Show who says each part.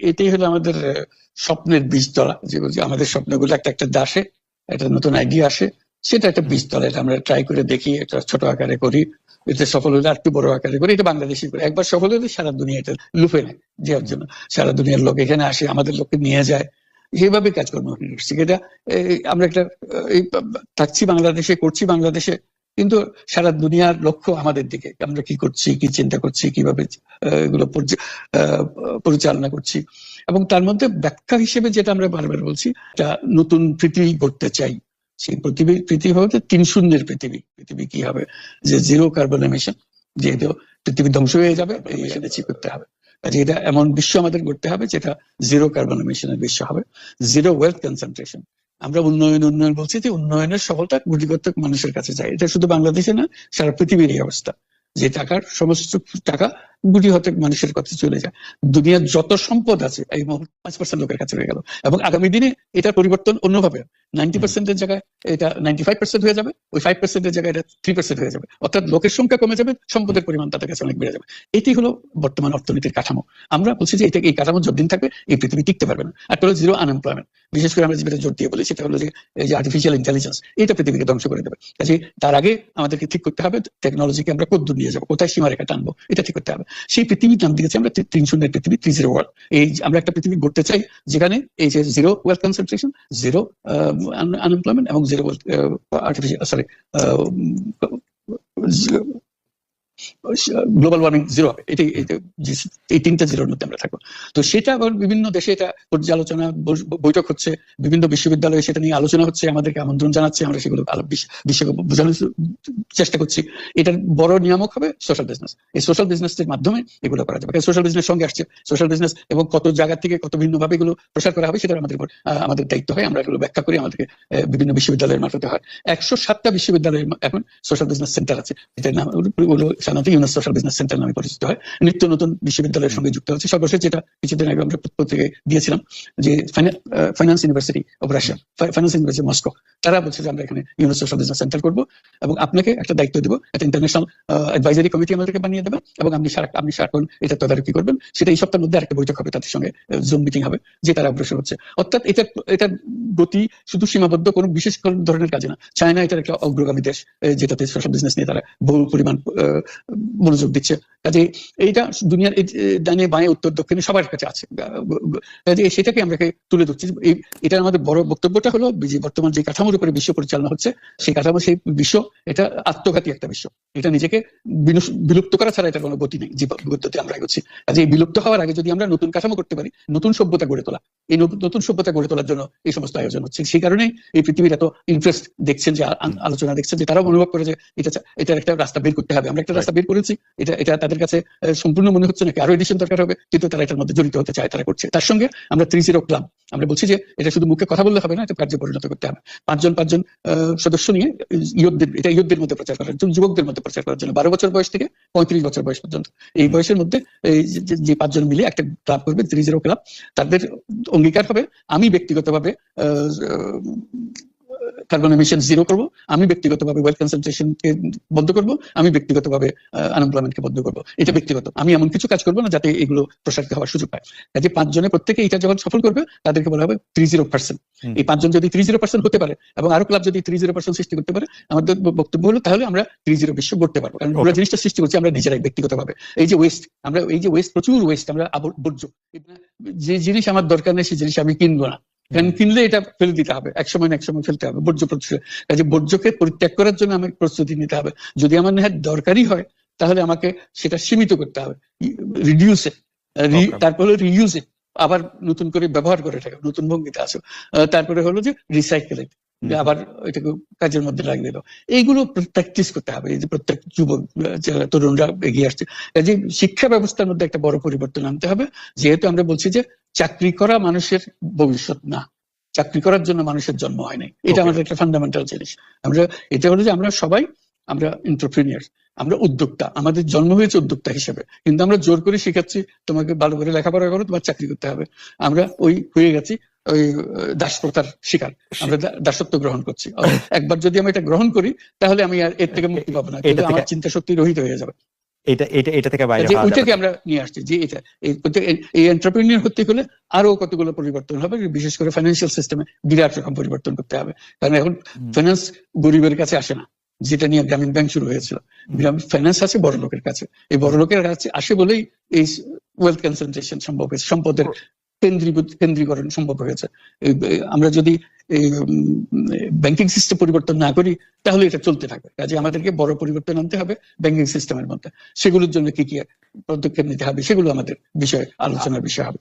Speaker 1: এটাই হলো আমাদের স্বপ্নের বীজতলা, যে আমাদের স্বপ্নগুলো একটা একটা দাসে একটা নতুন আইডিয়া আসে, সেটা একটা বীজতলা। এটা আমরা ট্রাই করে দেখি, এটা ছোট আকারে করি, এটা সফল হলে আর একটু বড় আকারে করি। এটা বাংলাদেশি করে একবার সফল হলে সারা দুনিয়া এটা লুফে নেয় দেওয়ার জন্য, সারা দুনিয়ার লোক এখানে আসে, আমাদের লোককে নিয়ে যায়, এইভাবে কাজকর্ম করছি। এটা আমরা একটা থাকছি বাংলাদেশে, করছি বাংলাদেশে, কিন্তু সারা দুনিয়ার লক্ষ্য আমাদের দিকে, আমরা কি করছি, কি চিন্তা করছি, কিভাবে এগুলো পরিচালনা করছি। এবং তার মধ্যে ব্যাখ্যা হিসেবে যেটা আমরা বারবার বলছি, একটা নতুন পৃথিবী গড়তে চাই। সেই পৃথিবী হবে 3-0 পৃথিবী। পৃথিবী কি হবে? যে জিরো কার্বন এমিশন, যেহেতু পৃথিবী ধ্বংস হয়ে যাবে, এমিশন অ্যাচিভ করতে হবে। কাজে এটা এমন বিশ্ব আমাদের গড়তে হবে যেটা জিরো কার্বন এমিশনের বিশ্ব হবে। Zero wealth concentration. আমরা উন্নয়ন বলছি, যে উন্নয়নের সফলতা কোটিগত মানুষের কাছে যায়। এটা শুধু বাংলাদেশে না, সারা পৃথিবীর এই অবস্থা, যে সমস্ত টাকা গুটি হতে মানুষের কাছে চলে যায়। দুনিয়ার যত সম্পদ আছে এই 5% লোকের কাছে হয়ে গেল, এবং আগামী দিনে এটা পরিবর্তন অন্যভাবে 90%-এর জায়গায় এটা 95% হয়ে যাবে, ওই 5%-এর জায়গায় এটা 3% হয়ে যাবে। অর্থাৎ লোকের সংখ্যা কমে যাবে, সম্পদের পরিমাণ তাদের কাছে অনেক বেড়ে যাবে। এটি হলো বর্তমান অর্থনীতির কাঠামো। আমরা বলছি যে এই কাঠামো যতদিন থাকবে এই পৃথিবী টিকতে পারবে না। আর হলো জিরো আনএমপ্লয়মেন্ট। বিশেষ করে আমরা যেটা জোর দিয়ে বলি সেটা হলো যে এই যে আর্টিফিশিয়াল ইন্টেলিজেন্স, এটা পৃথিবীকে ধ্বংস করে দেবে। কাজে তার আগে আমাদেরকে ঠিক করতে হবে টেকনোলজিকে আমরা কতদূর নিয়ে যাবো, কোথায় সীমারেখা টানবো, এটা ঠিক করতে হবে। সেই পৃথিবীর নাম দিয়েছি আমরা 3-0 পৃথিবী, 3-0 ওয়ার্ল্ড। এই আমরা একটা পৃথিবী গড়তে চাই যেখানে এই যে zero wealth concentration, zero unemployment এবং zero artificial global warming zero হবে। এই 3টা জিরোর মধ্যে আমরা থাকবো। তো সেটা আবার বিভিন্ন দেশে এটা পর্যালোচনা বৈঠক হচ্ছে, বিভিন্ন বিশ্ববিদ্যালয়ে সেটা নিয়ে আলোচনা হচ্ছে, আমাদেরকে আমন্ত্রণ জানাচ্ছে, আমরা সেগুলো বিশ্বকে বোঝানোর চেষ্টা করছি। এটার বড় নিয়ামক হবে সোশ্যাল বিজনেস। এই সোশ্যাল বিজনেসের মাধ্যমে এগুলো করা যাবে। সোশ্যাল বিজনেস সঙ্গে আসছে সোশ্যাল বিজনেস, এবং কত জায়গা থেকে কত ভিন্নভাবে এগুলো প্রসার করা হবে সেটা আমাদের দায়িত্ব হয়। আমরা এগুলো ব্যাখ্যা করি, আমাদেরকে বিভিন্ন বিশ্ববিদ্যালয়ের মারফতে হয়। 107টা বিশ্ববিদ্যালয়ের এখন সোশ্যাল বিজনেস সেন্টার আছে, এটার নাম ইউনেস সোশ্যাল বিজনেস সেন্টার নামে পরিচিত হয়। নিত্য নতুন বিশ্ববিদ্যালয়ের সঙ্গে যুক্ত হচ্ছে। সর্বশেষ যেটা কিছুদিন আগে আমরা পত্রিকায় দিয়েছিলাম, যে finance university of Russia, finance university Moscow, তারা বলছে যে আমরা এখানে ইউনেস সোশ্যাল বিজনেস সেন্টার করবো, এবং আপনাকে একটা দায়িত্ব দেবো, একটা ইন্টারন্যাশনাল অ্যাডভাইজারি কমিটি আমাদেরকে বানিয়ে দেবেন, এবং আপনি সারাক্ষণ এটা তদারকি করবেন। সেটা এই সপ্তাহের মধ্যে একটা বৈঠক হবে, তাদের সঙ্গে জুম মিটিং হবে, যে তারা অগ্রসর হচ্ছে। অর্থাৎ এটার গতি শুধু সীমাবদ্ধ কোনো বিশেষ ধরনের কাজে না। চায়না এটার একটা অগ্রগামী দেশ, যেটাতে সোশ্যাল বিজনেস নিয়ে তারা বহু পরিমাণ মনোযোগ দিচ্ছে। কাজে এইটা দুনিয়ার ডানে বাঁয়ে উত্তর দক্ষিণে সবার কাছে আছে। কাজে সেটাকে আমরা তুলে ধরছি। এটা আমাদের বড় বক্তব্যটা হলো যে বর্তমান যে কাঠামোর উপরে বিশ্ব পরিচালনা হচ্ছে, সেই কাঠামো, সেই বিশ্ব এটা আত্মঘাতী একটা বিশ্ব। এটা নিজেকে বিলুপ্ত করা ছাড়া এটা কোনো গতি নেই, যে গতিতে আমরা এগোচ্ছি। কাজে এই বিলুপ্ত হওয়ার আগে যদি আমরা নতুন কাঠামো করতে পারি, নতুন সভ্যতা গড়ে তোলা, এই নতুন সভ্যতা গড়ে তোলার জন্য এই সমস্ত আয়োজন হচ্ছে। সেই কারণে এই পৃথিবীর এত ইন্টারেস্ট দেখছেন, যে আলোচনা দেখছেন, যে তারাও অনুভব করে যে এটার একটা রাস্তা বের করতে হবে। আমরা একটা রাস্তা বের করেছি, এটা তাদের কাছে সম্পূর্ণ মনে হচ্ছে নাকি আরো এডিশন দরকার হবে, কিন্তু তারা এটার মধ্যে জড়িত হতে চায়, তারা করছে। তার সঙ্গে আমরা 3-0 ক্লাব, আমরা বলছি যে এটা শুধু মুখে কথা বললে হবে না, এটা কার্যে পরিণত করতে হবে। 5জন সদস্য নিয়ে ইয়ুথদের মধ্যে প্রচার করার জন্য, যুবকদের মধ্যে প্রচার করার জন্য, 12 বছর বয়স থেকে 35 বছর বয়স পর্যন্ত, এই বয়সের মধ্যে যে 5 জন মিলে একটা ক্লাব করবে, 3-0 ক্লাব। তাদের অঙ্গীকার হবে, আমি ব্যক্তিগতভাবে কার্বন এমিশন জিরো করবো, আমি ব্যক্তিগতভাবে ওয়েলথ কনসেন্ট্রেশনকে বন্ধ করবো, আমি ব্যক্তিগতভাবে আনএমপ্লয়মেন্টকে বন্ধ করবো। এটা ব্যক্তিগত, আমি এমন কিছু কাজ করবো না যাতে এগুলো প্রসারিত হওয়ার সুযোগ পায়। কাজে 5 জনে প্রত্যেকে এটা যখন সফল করবে, তাদেরকে বলা হবে 3-0%। এই 5 জন যদি 3-0% হতে পারে, এবং আরো ক্লাব যদি 3-0% সৃষ্টি করতে পারে, আমাদের বক্তব্য হলো তাহলে আমরা 3-0 বিশ্ব গড়তে পারবো। কারণ পুরো জিনিসটা সৃষ্টি করছি আমরা নিজেরাই ব্যক্তিগতভাবে। এই যে ওয়েস্ট, প্রচুর ওয়েস্ট, আমরা বর্জ্য, যে জিনিস আমার দরকার নেই সেই জিনিস আমি কিনবো না, কিনলে এটা ফেলে দিতে হবে, এক সময় ফেলতে হবে। বর্জ্যকে পরিত্যাগ করার জন্য আমাকে প্রস্তুতি নিতে হবে। যদি আমার নেহাত দরকারই হয়, তাহলে আমাকে সেটা সীমিত করতে হবে, রিডিউস ইট, তারপরে রিইউজ ইট, আবার নতুন করে ব্যবহার করে থাকে, নতুন ভঙ্গিতে আসো। তারপরে হলো যে রিসাইকেল ইট, আবার এটাকে কাজের মধ্যে লাগিয়ে দাও। এইগুলো প্র্যাকটিস করতে হবে। এই যে প্রত্যেক যুবক তরুণরা এগিয়ে আসছে, কাজে শিক্ষা ব্যবস্থার মধ্যে একটা বড় পরিবর্তন আনতে হবে। যেহেতু আমরা বলছি যে চাকরি করা মানুষের ভবিষ্যৎ না, চাকরি করার জন্য মানুষের জন্ম হয় নাই, এটা আমাদের একটা ফান্ডামেন্টাল জিনিস। এটা হলো যে আমরা সবাই এন্টারপ্রেনিয়ার, আমরা উদ্যোক্তা, আমাদের জন্ম হয়েছে উদ্যোক্তা হিসেবে, কিন্তু আমরা জোর করে শিখাচ্ছি তোমাকে ভালো করে লেখাপড়া করো, তোমার চাকরি করতে হবে। আমরা হয়ে গেছি ওই দাসপ্রথার শিকার, আমরা দাসত্ব গ্রহণ করছি। একবার যদি আমি এটা গ্রহণ করি, তাহলে আমি আর এর থেকে মুক্তি পাবো না, কিন্তু আমার চিন্তা শক্তি রহিত হয়ে যাবে।
Speaker 2: এটা এটা এটা থেকে বাইরে
Speaker 1: যে
Speaker 2: হওয়া যাবে
Speaker 1: ওইটাকে
Speaker 2: না।
Speaker 1: আমরা নিয়ে আসছি যে এটা এই এন্টারপ্রেনিয়র হতে গেলে আরো কতগুলো পরিবর্তন হবে, বিশেষ করে ফাইন্যান্সিয়াল সিস্টেমে বিরাট রকম পরিবর্তন করতে হবে। কারণ এখন ফাইন্যান্স গরিবের কাছে আসে না, যেটা নিয়ে গ্রামীণ ব্যাংক শুরু হয়েছিল। ফাইন্যান্স আছে বড় লোকের কাছে, এই বড় লোকের কাছে আসে বলেই এই ওয়েলথ কনসেন্ট্রেশন সম্ভব হয়েছে, সম্পদের কেন্দ্রীকরণ সম্ভব হয়েছে। আমরা যদি এই ব্যাংকিং সিস্টেম পরিবর্তন না করি তাহলে এটা চলতে থাকবে। কাজে আমাদেরকে বড় পরিবর্তন আনতে হবে ব্যাংকিং সিস্টেমের মধ্যে। সেগুলোর জন্য কি কি পদক্ষেপ নিতে হবে সেগুলো আমাদের বিষয় আলোচনার বিষয় হবে।